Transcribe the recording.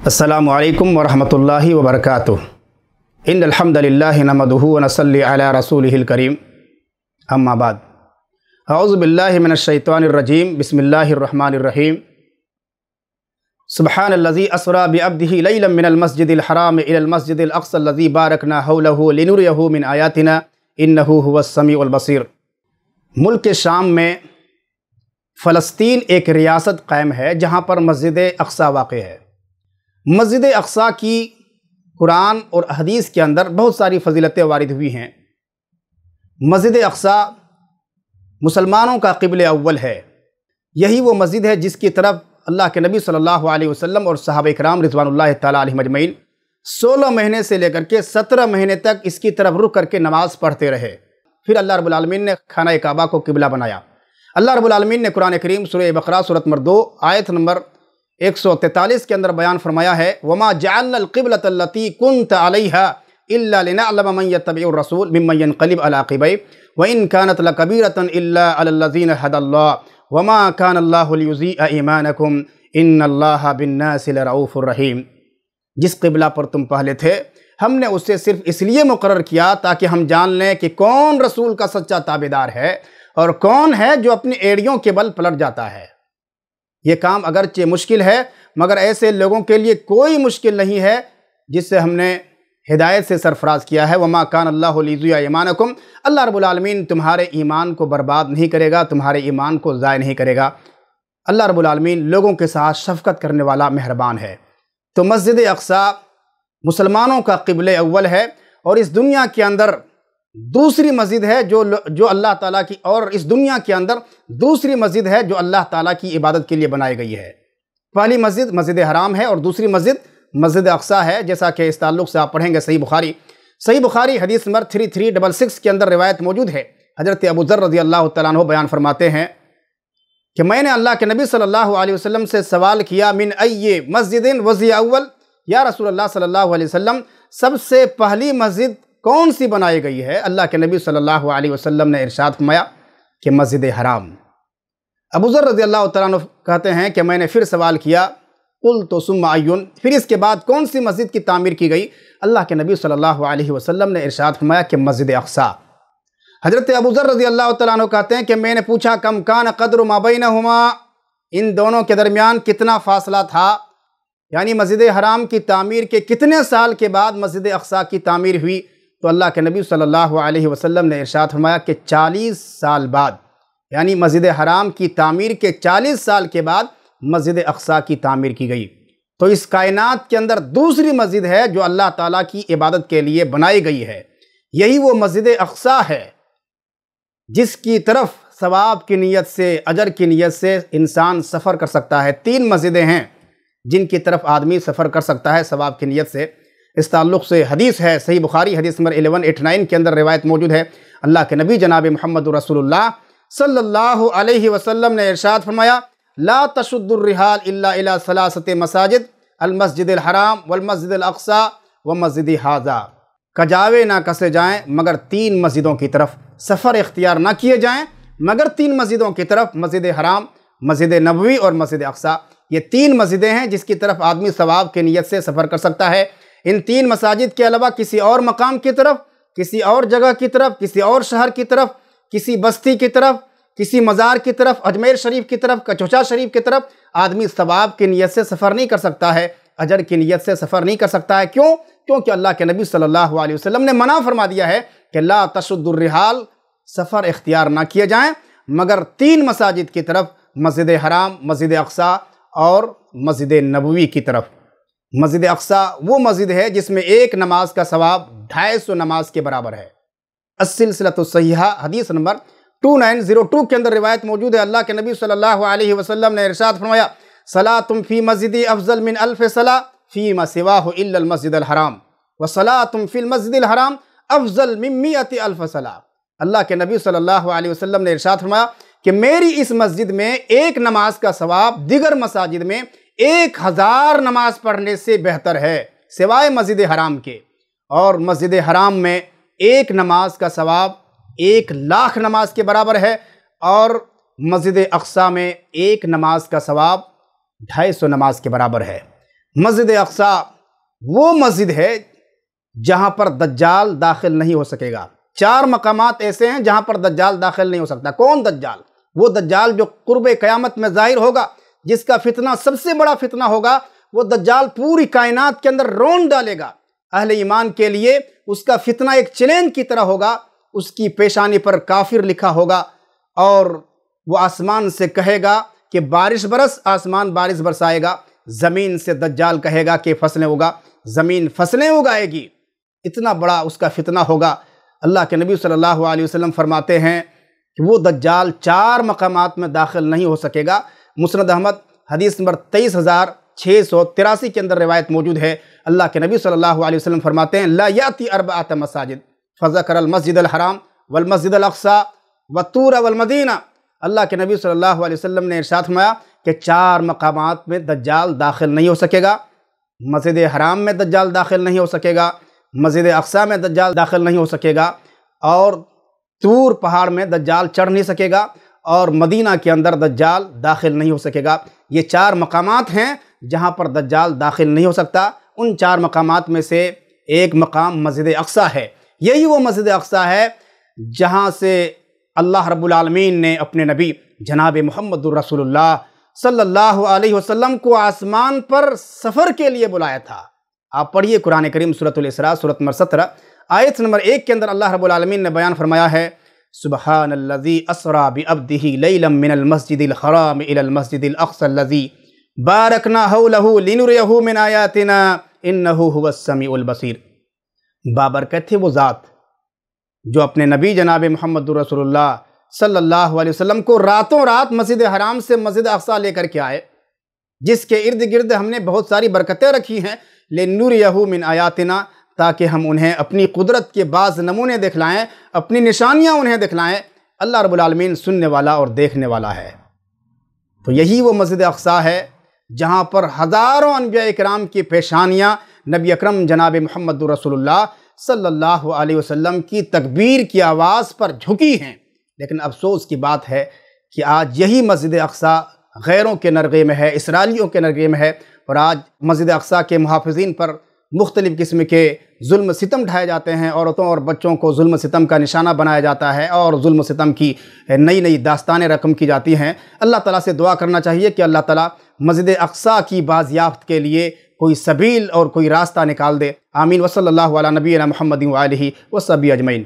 अस्सलामु अलैकुम वरहमतुल्लाहि वबरकातुह। इन्नल हम्दुलिल्लाहि नहमदुहु व नसल्ली अला रसूलिहिल करीम। अम्मा बाद। अऊज़ु बिल्लाहि मिनश शैतानिर रजीम। बिस्मिल्लाहिर रहमानिर रहीम। सुब्हानल्लज़ी अस्रा बिअब्दिही लैलन मिनल मस्जिदिल हराम इलल मस्जिदिल अक़्सल्लज़ी बारकना हौलहु लिनुरियहु मिन आयातिना इन्नहु हुवस समीउल बसीर। मुल्क शाम में फ़लस्तीन एक रियासत क़ायम है जहाँ पर मस्जिद अक़सा वाक़ है। मस्जिद अक़सा की कुरान और हदीस के अंदर बहुत सारी फ़ज़ीलतें वारिद हुई हैं। मस्जिद अक़सा मुसलमानों का क़िबले अव्वल है। यही वो मस्जिद है जिसकी तरफ अल्लाह के नबी सल्लल्लाहु अलैहि वसल्लम और सहाबा किराम रिज़वानुल्लाहि तआला अलैहिम अजमईन 16 महीने से लेकर के 17 महीने तक इसकी तरफ रुख करके नमाज़ पढ़ते रहे। फिर अल्लाह रब्बुल आलमीन ने खाना काबा को क़िबला बनाया। अल्लाह रब्बुल आलमीन ने कुरान करीम सूरह बक़रा सूरत नंबर 2 आयत नंबर 143 के अंदर बयान फरमाया है, वमा जअलनल क़िबलतल्लती कुन्त अलैहा इल्ला लिनअलम मन यत्तबिउर रसूल मिम्मन यनक़लिब अला अक़ीबैहि व इन कानत लकबीरतन इल्ला अलल्लज़ीना हदल्लाह वमा कानल्लाहु लियुज़ीअ ईमानकुम इन्नल्लाहा बिन्नासि लरऊफ़ुर रहीम। जिस क़िबला पर तुम पहले थे हमने उसे सिर्फ इसलिए मुक़र्रर किया ताकि हम जान लें कि कौन रसूल का सच्चा ताबेदार है और कौन है जो अपनी एड़ियों के बल पलट जाता है। ये काम अगरचे मुश्किल है मगर ऐसे लोगों के लिए कोई मुश्किल नहीं है जिससे हमने हिदायत से सरफराज किया है। वमा कान अल्लाहु लियुज़ीअ ईमानकुम, अल्लाह रब्बुल आलमीन तुम्हारे ईमान को बर्बाद नहीं करेगा, तुम्हारे ईमान को ज़ाय नहीं करेगा। अल्लाह रब्बुल आलमीन लोगों के साथ शफ़क़त करने वाला मेहरबान है। तो मस्जिद अक़सा मुसलमानों का क़िबले अव्वल है और इस दुनिया के अंदर दूसरी मस्जिद है जो अल्लाह ताला की, और इस दुनिया के अंदर दूसरी मस्जिद है जो अल्लाह ताला की इबादत के लिए बनाई गई है। पहली मस्जिद मस्जिद हराम है और दूसरी मस्जिद मस्जिद अक़सा है। जैसा कि इस ताल्लुक़ से आप पढ़ेंगे सही बुखारी हदीस नंबर 3366 के अंदर रिवायत मौजूद है। हज़रत अबू ज़र रज़ी अल्लाह तआला अन्हु बयान फरमाते हैं कि मैंने अल्लाह के नबी सल्लल्लाहु अलैहि वसल्लम से सवाल किया, मिन अय्यि मस्जिदिन वज़िअ अव्वल, या रसूलल्लाह सल्लल्लाहु अलैहि वसल्लम सबसे पहली मस्जिद कौन सी बनाई गई है? अल्लाह के नबी सल्लल्लाहु अलैहि वसल्लम ने इरशाद फरमाया कि मस्जिद हराम। अबू ज़र रज़ी अल्लाह तआला अन्हु कहते हैं कि मैंने फिर सवाल किया, क़ुल्तु सुम्मा अय्युन, फिर इसके बाद कौन सी मस्जिद की तामीर की गई? अल्लाह के नबी सल्लल्लाहु अलैहि वसल्लम ने इरशाद फरमाया कि मस्जिद अक़सा। हज़रत अबू ज़र रज़ी अल्लाह तआला अन्हु कहते हैं कि मैंने पूछा, कम कान क़द्रु मा बैनहुमा, इन दोनों के दरमियान कितना फ़ासला था? यानी मस्जिद हराम की तामीर के कितने साल के बाद मस्जिद अक़सा की तामीर हुई? तो अल्लाह के नबी सल्लल्लाहु अलैहि वसल्लम ने इरशाद फरमाया कि 40 साल बाद, यानी मस्जिद हराम की तामीर के 40 साल के बाद मस्जिद अक़सा की तामीर की गई। तो इस कायनात के अंदर दूसरी मस्जिद है जो अल्लाह ताला की इबादत के लिए बनाई गई है। यही वो मस्जिद अक़सा है जिसकी तरफ सवाब की नीयत से, अजर की नीयत से इंसान सफ़र कर सकता है। 3 मस्जिदें हैं जिनकी तरफ आदमी सफ़र कर सकता है सवाब की नीयत से। इस ताल्लुक़ से हदीस है सही बुखारी हदीस नंबर 1189 के अंदर रिवायत मौजूद है। अल्लाह के नबी जनाब मोहम्मद रसूलुल्लाह सल्लल्लाहु अलैहि वसल्लम ने इरशाद फरमाया, ला तशुद्दुर रिहाल इल्ला इला सलासति मसाजिद अल मस्जिदिल हराम वल मस्जिदिल अक़सा व मस्जिदी हाज़ा। कजावे ना कसे जाएँ मगर 3 मस्जिदों की तरफ, सफ़र इख्तियार ना किए जाएँ मगर 3 मस्जिदों की तरफ, मस्जिद हराम, मस्जिद नबवी और मस्जिद अक़सा। ये 3 मस्जिदें हैं जिसकी तरफ आदमी सवाब की नीयत से सफ़र कर सकता है। इन 3 मसाजिद के अलावा किसी और मकाम की तरफ, किसी और जगह की तरफ, किसी और शहर की तरफ, किसी बस्ती की तरफ, किसी मज़ार की तरफ, अजमेर शरीफ की तरफ, कचौचा शरीफ की तरफ आदमी सवाब की नीयत से सफ़र नहीं कर सकता है, अजर की नीयत से सफ़र नहीं कर सकता है। क्यों? क्योंकि अल्लाह के नबी सल्लल्लाहु अलैहि वसल्लम ने मना फरमा दिया है कि ला तशुद्दुर रिहाल, सफ़र इख्तियार ना किए जाएँ मगर 3 मसाजिद की तरफ, मस्जिद हराम, मस्जिद अक़सा और मस्जिद नबवी की तरफ। मस्जिद अक़सा वो मस्जिद है जिसमें एक नमाज का सवाब 250 नमाज के बराबर है। अस्सिलसिलतुस सहीहा हदीस नंबर 2902 के अंदर रिवायत मौजूद है। अल्लाह के नबी सल्लल्लाहु अलैहि वसल्लम ने इरशाद फरमाया, सलातुम फ़ी मस्जिदी अफ़ज़ल मिन अल्फ़ सला फ़ीमा सिवाहु इल्लल मस्जिदल हराम व सलातुम फ़िल मस्जिदिल हराम अफ़ज़ल मिन मिअति अल्फ़ सला। अल्लाह के नबी सल्लल्लाहु अलैहि वसल्लम ने इरशाद फरमाया कि मेरी इस मस्जिद में एक नमाज का सवाब दीगर मसाजिद में 1000 नमाज पढ़ने से बेहतर है सिवाय मस्जिद हराम के, और मस्जिद हराम में एक नमाज का सवाब 1,00,000 नमाज के बराबर है, और मस्जिद अक़सा में एक नमाज का सवाब 250 नमाज के बराबर है। مسجد اقصی وہ مسجد ہے جہاں پر دجال داخل نہیں ہو سکے گا۔ 4 مقامات ایسے ہیں جہاں پر دجال داخل نہیں ہو سکتا۔ کون دجال؟ وہ دجال جو قرب قیامت میں ظاہر ہوگا، جس کا فتنہ سب سے بڑا فتنہ ہوگا۔ وہ دجال پوری کائنات کے اندر رون ڈالے گا۔ اہل ایمان کے لیے اس کا فتنہ ایک چیلنج کی طرح ہوگا۔ اس کی پیشانی پر کافر لکھا ہوگا اور وہ آسمان سے کہے گا کہ بارش برس، آسمان بارش برسائے گا۔ زمین سے دجال کہے گا کہ فصلیں اگا، زمین فصلیں اگائے گی۔ اتنا بڑا اس کا فتنہ ہوگا۔ اللہ کے نبی صلی اللہ علیہ وسلم فرماتے ہیں کہ وہ دجال 4 مقامات میں داخل نہیں ہو سکے گا۔ مسند احمد حدیث نمبر 23,683 کے اندر روایت موجود ہے۔ اللہ کے نبی صلی اللہ علیہ وسلم فرماتے ہیں لا یاتی 4 مساجد فذکر المسجد الحرام والمسجد الاقصی والطور والمدینہ۔ اللہ کے نبی صلی اللہ علیہ وسلم نے ارشاد فرمایا کہ 4 مقامات میں دجال داخل نہیں ہو سکے گا۔ مسجد حرام میں دجال داخل نہیں ہو سکے گا، مسجد اقصی میں دجال داخل نہیں ہو سکے گا، اور طور پہاڑ میں دجال چڑھ نہیں سکے گا، اور مدینہ کے اندر دجال داخل نہیں ہو سکے گا۔ یہ 4 مقامات ہیں جہاں پر دجال داخل نہیں ہو سکتا۔ ان 4 مقامات میں سے ایک مقام مسجد اقصی ہے۔ یہی وہ مسجد اقصی ہے جہاں سے اللہ رب العالمین نے اپنے نبی جناب محمد الرسول اللہ صلی اللہ علیہ وسلم کو آسمان پر سفر کے لیے بلایا تھا۔ آپ پڑھیے قرآن کریم سورۃ الاسراء سورۃ نمبر 17 آیت نمبر 1 کے اندر اللہ رب العالمین نے بیان فرمایا ہے سبحان الذی اسری بعبدہ لیلا من المسجد الحرام الی المسجد الاقصی الذی بارکنا حولہ لنریہ من آیاتنا انہ هو السمیع البصیر۔ بابرکت ہے وہ ذات جو اپنے نبی جناب محمد رسول اللہ صلی اللہ علیہ وسلم کو راتوں رات مسجد حرام سے مسجد اقصی لے کر کے آئے، جس کے ارد گرد ہم نے بہت ساری برکتیں رکھی ہیں لِنُرِيَهُ مِنْ آیاتنا، تاکہ ہم انہیں اپنی قدرت کے بعض نمونے دکھلائیں، اپنی نشانیاں انہیں دکھلائیں۔ اللہ رب العالمین سننے والا اور دیکھنے والا ہے۔ تو یہی وہ مسجد اقصی ہے جہاں پر ہزاروں انبیاء اکرام کی پیشانیاں نبی اکرم جناب محمد رسول اللہ صلی اللہ علیہ وسلم کی تکبیر کی آواز پر جھکی ہیں۔ لیکن افسوس کی بات ہے کہ آج یہی مسجد اقصی غیروں کے نرغے میں ہے، اسرائیلیوں کے نرغے میں ہے، اور آج مسجد اقصی کے محافظین پر مختلف قسم کے ظلم ستم ڈھائے جاتے ہیں، عورتوں اور بچوں کو ظلم ستم کا نشانہ بنایا جاتا ہے، اور ظلم ستم کی نئی نئی داستانیں رقم کی جاتی ہیں۔ اللہ تعالیٰ سے دعا کرنا چاہیے کہ اللہ تعالیٰ مسجد اقصی کی بازیافت کے لیے کوئی سبیل اور کوئی راستہ نکال دے۔ آمین۔ وصلی اللہ علی نبینا محمد وآلہ وصحبہ اجمعین۔